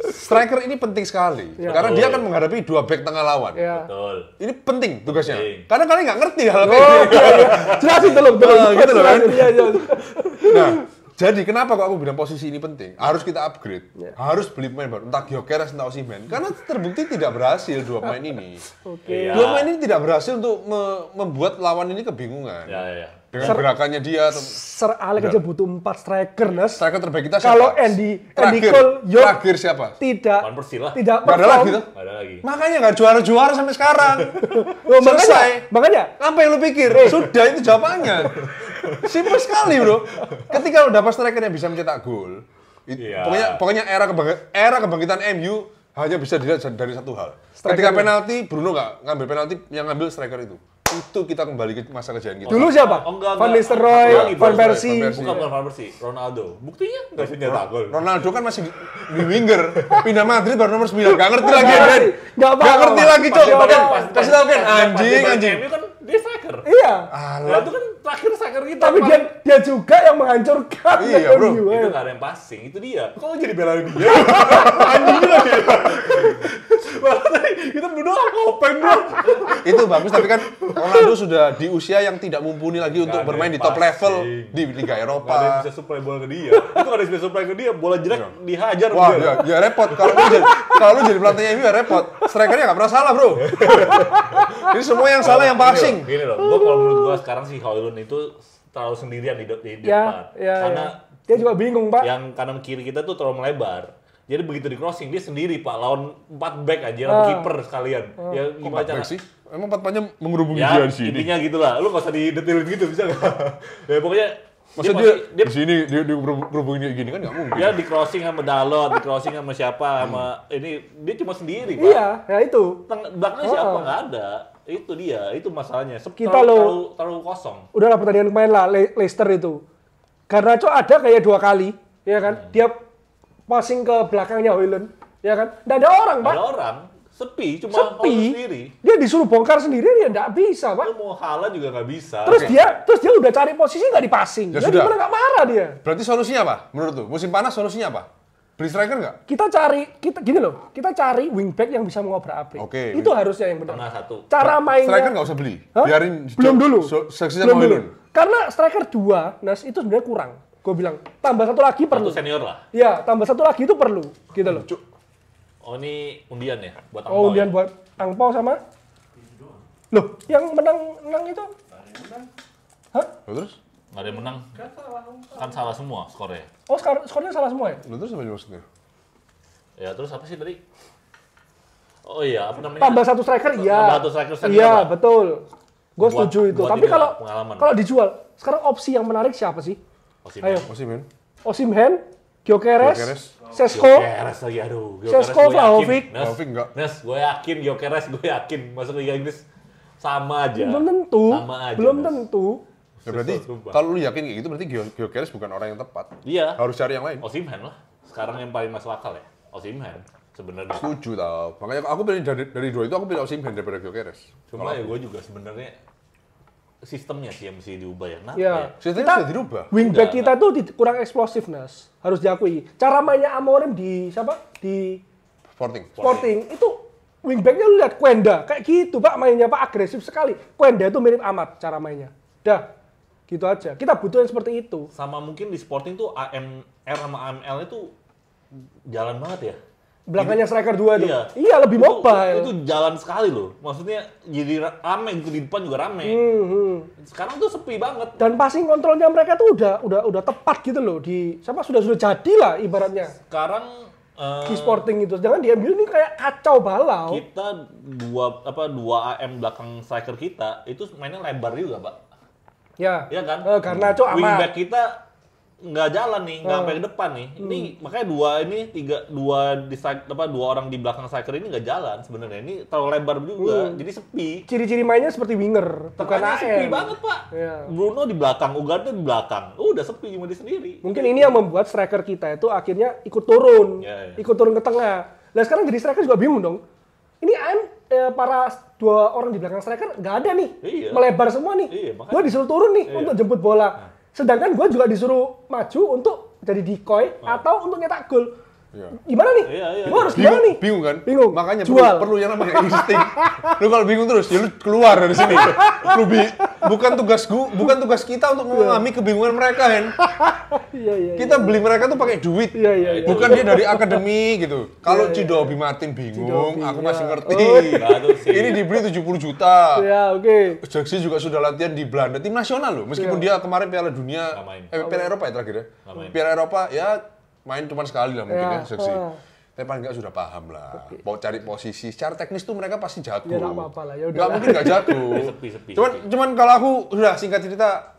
Striker ini penting sekali. Karena dia akan menghadapi 2 back tengah lawan. Ya. Betul. Ini penting tugasnya. Penting. Karena kalian nggak ngerti hal kayak Oh, gini. iya. Jelasin tolong. Gitu loh kan. Iya. Nah, jadi kenapa kok aku bilang posisi ini penting? Harus kita upgrade. Harus beli pemain baru. Entah Gyökeres, entah Osimhen. Karena terbukti tidak berhasil 2 pemain ini. Oke. Iya. 2 pemain ini tidak berhasil untuk membuat lawan ini kebingungan. Ya. Dengan gerakannya dia. Sir Alex aja butuh 4 striker, Nes. Striker terbaik kita siapa? Kalau Andy Terakhir. Cole, York Terakhir siapa? tidak Van Persie lah. tidak Nggak ada lagi tuh. Nggak ada lagi. Makanya nggak juara-juara sampai sekarang. Oh, Selesai. makanya Apa yang lu pikir? Sudah itu jawabannya. Simpel sekali, bro. Ketika lu dapat striker yang bisa mencetak gol, Iya. pokoknya era kebangkitan MU hanya bisa dilihat dari satu hal. Ketika penalti, Bruno nggak ngambil penalti, yang ngambil striker itu. Itu kita kembali ke masa kejayaan kita. dulu siapa? Oh, enggak. Van Nistelrooy, Lagi, Van Van Persie. Persie. Bukan Van Persie, Ronaldo. Buktinya nggak bisa nyetak gol. Ronaldo kan masih di winger, pindah Madrid baru nomor 9. Gak ngerti lagi, Ben. Nggak apa-apa. Gak ngerti lagi, Cok. Pas- Kasih tau, Ken. pas- Anjing, pas- anjing. MU kan dia striker. Iya. Nah, itu kan terakhir striker kita. Tapi dia juga yang menghancurkan Iya, bro. MU. itu nggak ada yang passing, itu dia. Kok lo jadi belain dia? Anjing juga dia. Kita berdua kopeng bro. Itu bagus, tapi kan Ronaldo sudah di usia yang tidak mumpuni lagi untuk Nggak ada bermain di yang top level passing. di Liga Gak ada yang Eropa. bisa supply bola ke dia. Itu nggak ada yang bisa supply ke dia. Bola jelek dihajar Wah, dia. ya repot. Kalau lu jadi pelatihnya MU ya repot. Strikernya nggak pernah salah, bro. Ini semua yang salah yang passing. Gini loh, gua kalau menurut gua sekarang si Højlund itu terlalu sendirian di depan. Karena dia juga bingung, Pak. yang kanan kiri kita tuh terlalu melebar. Jadi begitu di crossing dia sendiri Pak, lawan 4 back aja, sama kiper sekalian. Ya gimana Empat cara? back sih? Emang 4 panjang mengerubungi Ya, dia di sini. intinya gitulah. Lu nggak usah didetailin gitu bisa nggak? Ya pokoknya Masa dia di sini dia gerubungin kayak gini kan nggak mungkin. dia di crossing sama Dalot, di crossing sama siapa, sama ini dia cuma sendiri Pak. Iya, ya itu. Belakangnya siapa nggak ada. Itu dia, itu masalahnya. Kita terlalu kosong. Udahlah pertandingan kemarin lah Leicester itu. Garnacho ada kayak 2 kali, ya kan? Dia passing ke belakangnya Højlund, ya kan? Nggak ada orang, Pak. Ada orang, sepi, cuma Højlund Sepi. sendiri. Dia disuruh bongkar sendiri, dia nggak bisa, Pak. Lu mau Haaland juga nggak bisa. Terus dia udah cari posisi nggak dipassing. Ya Dia sudah. gimana nggak marah dia? Berarti solusinya apa? Menurut lu? Musim panas solusinya apa? Beli striker nggak? Kita cari wingback yang bisa mengobrak-abrik. Oke. Itu harusnya yang benar. Tengah satu. Cara mainnya. Striker nggak usah beli. Hah? Biarin Belum dulu. seksinya Belum mau dulu. Karena striker 2, Nas, itu sebenarnya kurang. Gue bilang, tambah 1 lagi perlu. Satu senior lah. Ya, tambah 1 lagi itu perlu. Gitu loh. Oh ini undian ya buat Oh, Angpau kemudian ya? buat Angpau sama? Loh, yang menang itu? Hah? Terus? Nggak ada yang menang. Kan salah semua skornya. Oh, skornya salah semua ya? Terus apa maksudnya? Ya terus apa sih tadi? Oh iya, apa namanya? Tambah 1 striker, iya. Tambah 1 striker senior Iya, lah. betul. Gue setuju itu. buat Tapi inilah, pengalaman. kalau dijual, sekarang opsi yang menarik siapa sih? Osimhen. Ayo. Osimhen. Osimhen, Gyökeres, Gyökeres. Sesko, Gyökeres lagi, aduh. Sesko, Vlahovic. Vlahovic enggak. Nes, gue yakin Gyökeres, gue yakin masuk Liga Inggris sama aja. belum tentu. Sama aja, Belum Nes. tentu. Ya, berarti Sumpah. kalau lu yakin kayak gitu berarti Gyökeres bukan orang yang tepat. Iya. Harus cari yang lain. Osimhen lah. Sekarang yang paling masuk akal ya. Osimhen sebenarnya. Setuju tau. Makanya aku pilih dari dua itu aku pilih Osimhen daripada Gyökeres. Cuma ya gue juga sebenarnya sistemnya sih yang mesti diubah ya. Kenapa Ya. ya? Sistemnya Kita- sudah dirubah. Wingback Udah, kita tuh kurang eksplosif, Nas. Harus diakui. Cara mainnya Amorim di siapa? Di Sporting. Sporting itu wingbacknya lu lihat Kwenda kayak gitu Pak mainnya Pak agresif sekali. Kwenda itu mirip amat cara mainnya. Dah gitu aja. Kita butuh yang seperti itu. Sama mungkin di Sporting tuh AMR sama AML itu jalan banget ya. Belakangnya striker dua tuh. Iya. Iya lebih mobile. Itu jalan sekali loh. Maksudnya jadi rame gitu, di depan juga rame. Sekarang tuh sepi banget. Dan passing kontrolnya mereka tuh udah tepat gitu loh di siapa sudah jadi lah ibaratnya Sekarang di Sporting itu. Jangan di MU ini kayak kacau balau. kita dua AM belakang striker kita itu mainnya lebar juga, Pak. Ya. Iya kan? Garnacho amat. Wingback kita nggak jalan nih, nggak sampai ke depan nih. Ini makanya dua orang di belakang striker ini nggak jalan sebenarnya. Ini terlalu lebar juga, jadi sepi. Ciri-ciri mainnya seperti winger, bukan Tengahnya sepi AM. banget, Pak. Iya. Bruno di belakang, Ugarte di belakang. Udah sepi cuma di sendiri. Mungkin ini yang membuat striker kita itu akhirnya ikut turun, Iya, iya. ikut turun ke tengah. Nah sekarang jadi striker juga bingung dong. Ini AM para dua orang di belakang striker nggak ada nih, Iya. melebar semua nih. Iya, makanya. Gue disuruh turun nih Iya. untuk jemput bola. Sedangkan gue juga disuruh maju untuk jadi decoy atau untuk nyetak gol. Iya. Gimana nih? Iya, iya, Gue harus gimana nih? Bingung kan? Bingung. Makanya Jual. perlu yang namanya insting. Lu kalau bingung terus, ya lu keluar dari sini. Bukan tugas kita untuk memahami kebingungan mereka, Hen. Iya iya. Kita beli mereka tuh pakai duit. Iya iya. iya. Bukan dia dari akademi gitu. Kalau Iya, iya. Cidobi Martin bingung, Cidobi, aku iya. masih ngerti. Oh, Aduh sih. Ini dibeli 70 juta. Iya oke. Jaksi juga sudah latihan di Belanda, tim nasional loh. Meskipun dia kemarin Piala Dunia, Nggak main. Piala Eropa ya terakhir ya. Nggak main. Piala Eropa ya main cuma sekali lah mungkin Ya, ya, Jaksi. Tapi paling nggak sudah paham lah. Mau cari posisi, secara teknis tuh mereka pasti jago. Ya, nggak apa-apa lah, ya udah Nggak lah. mungkin nggak jago. Sepi. Cuman kalau aku sudah singkat cerita,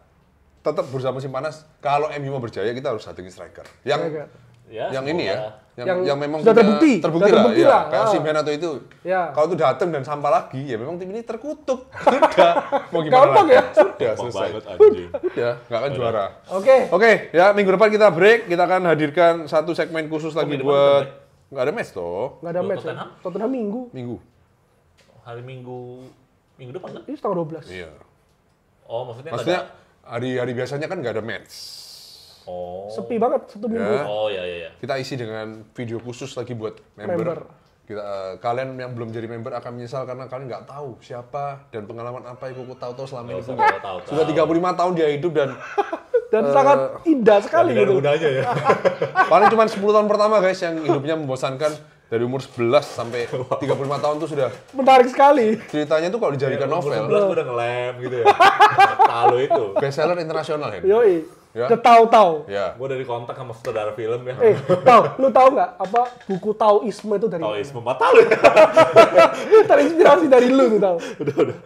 tetap berusaha musim panas. Kalau MU mau berjaya, kita harus datengin striker. Yang Ya, yang semoga. ini ya, Yang yang memang sudah terbukti. terbukti Sudah lah, terbukti ya. lah. Kayak Ah. Osimhen atau itu. Ya. Kalau tuh datang dan sampah lagi, ya memang tim ini terkutuk. Sudah. Mau gimana Gampang lagi? ya? Sudah Gampang selesai. banget anjing. Udah, nggak akan juara. Oke. Oke, ya minggu depan kita break. Kita akan hadirkan satu segmen khusus lagi minggu depan buat kita nggak ada match toh. Nggak ada Buat match. Ya. Tottenham? Tottenham Minggu. Minggu. Hari Minggu depan kan? Ini setengah 12. Iya. Oh, maksudnya nggak Maksudnya ada. hari-hari biasanya kan nggak ada match. Oh. Sepi banget satu minggu. Ya. Oh, ya. Kita isi dengan video khusus lagi buat member. Member. Kita, kalian yang belum jadi member akan menyesal karena kalian nggak tahu siapa dan pengalaman apa yang Koko tahu selama ini. Nggak tahu. Sudah 35 tahun dia hidup dan Dan sangat indah sekali Dari gitu. mudanya ya. paling cuma 10 tahun pertama guys yang hidupnya membosankan dari umur 11 sampai 35 tahun tuh sudah Menarik sekali. ceritanya tuh kalau dijadikan Umur novel 11 gue udah ngelem gitu ya. Tahu itu. bestseller internasional ya. Yoi. Ya. Tahu-tahu. Ya. Gue dari kontak sama saudara film ya. Lu tahu nggak apa buku Taoisme itu dari Tahu mana? Isma, tahu ya. Terinspirasi dari lu tuh tahu.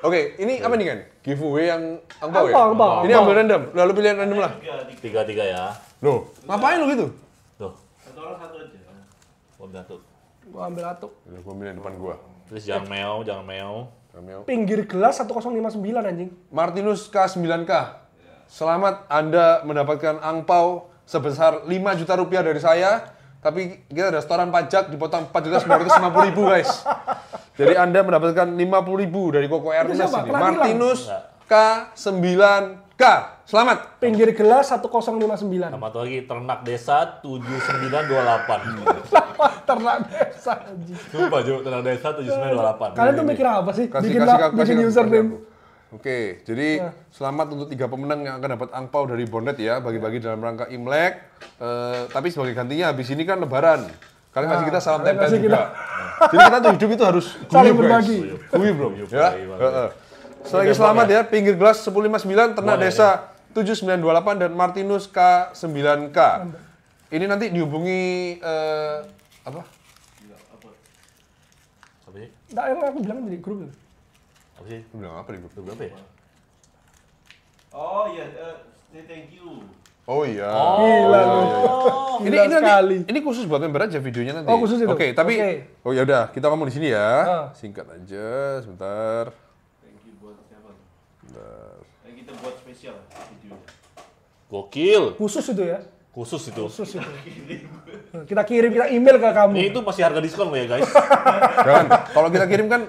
Oke, ini apa nih kan? Giveaway yang angpau ya? Angpau. Ini ambil random. Lalu pilihan random lah. 3 ya. Loh, ngapain lu gitu? Tuh. Satu orang satu aja. Satu. Gua ambil satu. Gua milih depan gua. Terus jangan meow. Cameo. Pinggir gelas 1059 anjing. Martinus K9K. Selamat Anda mendapatkan angpau sebesar 5 juta rupiah dari saya. Tapi kita ada setoran pajak dipotong 4.950.000 guys. Jadi Anda mendapatkan 50.000 dari Koko Ernest siapa? ini. Pernah Martinus K9K. Selamat. Pinggir gelas 1059. Sama satu lagi ternak desa 7928. Ternak desa anjing. Sumpah Jo, ternak desa 7928. Kalian tuh mikir apa sih? Bikin kasih username. aku. Oke, jadi selamat untuk 3 pemenang yang akan dapat angpau dari Bondet ya, bagi-bagi dalam rangka Imlek. Tapi sebagai gantinya habis ini kan Lebaran. Kalian kasih kita salam kalian tempel kasih juga. Jadi kita tuh hidup itu harus Saling guyup, guys. berbagi. Guyup bro. Ya. Guyup. Selagi selamat ya, pinggir gelas 159, ternak desa 7928 dan Martinus K9K. Ini nanti dihubungi apa? Apa sih? Nggak, yang aku bilang di grup. Apa sih? Lu bilang apa di grup? Berapa ya? iya, say thank you. Oh iya. Gila lu. Gila sekali. Ini khusus buat member aja videonya nanti. Oh, khusus itu? Oke, tapi Oke. oh ya udah, kita ngomong di sini ya. Ah. Singkat aja, sebentar. Thank you buat siapa? Kita buat spesial videonya. Gokil. Khusus itu ya. Khusus itu. Khusus itu. Kita kirim, kita email ke kamu. Ini itu masih harga diskon loh ya guys. Jangan, kalau kita kirim kan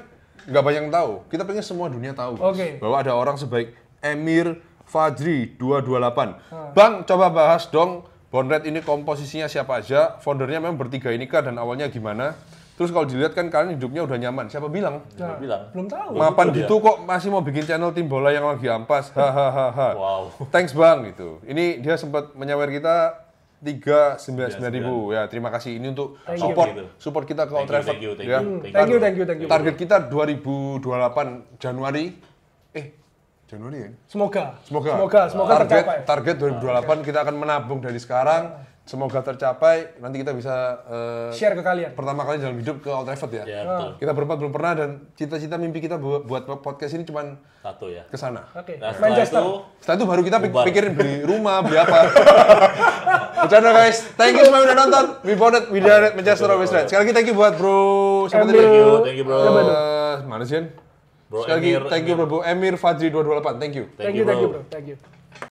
nggak banyak yang tahu. Kita pengen semua dunia tahu Oke. bahwa ada orang sebaik Emir Fajri 228. Bang, coba bahas dong Bonret ini komposisinya siapa aja, foundernya memang bertiga ini kah dan awalnya gimana? Terus kalau dilihat kan kalian hidupnya udah nyaman. Siapa bilang? Nah, bilang. belum tahu. Mapan Betul gitu kok masih mau bikin channel tim bola yang lagi ampas. Hahaha. Wow. Thanks bang gitu. Ini dia sempat menyawer kita 399.000 ya. Terima kasih ini untuk Thank you. support kita ke Old Trafford. Thank you, thank Ya. you. Thank you. Target kita 2028 Januari. Januari ya? Semoga Semoga tercapai. target 2028 kita akan menabung dari sekarang. Semoga tercapai. Nanti kita bisa Share ke kalian. pertama kali dalam hidup ke Old Trafford ya. Ya betul. Kita berempat belum pernah dan cita-cita mimpi kita buat podcast ini cuman Satu ya. ke sana. Oke. Nah, setelah Manchester. itu Setelah itu baru kita Bubar. pikirin beli rumah, beli apa. Bercanda guys. Thank you semua yang udah nonton. We Bonnet, we Direct, Manchester always right. Sekali lagi thank you buat bro. Siapa tadi? thank you bro. Mana sih? Bro Sekali lagi Emir, thank you bro Emir Fajri 228. Thank you. Thank you, bro. Thank you.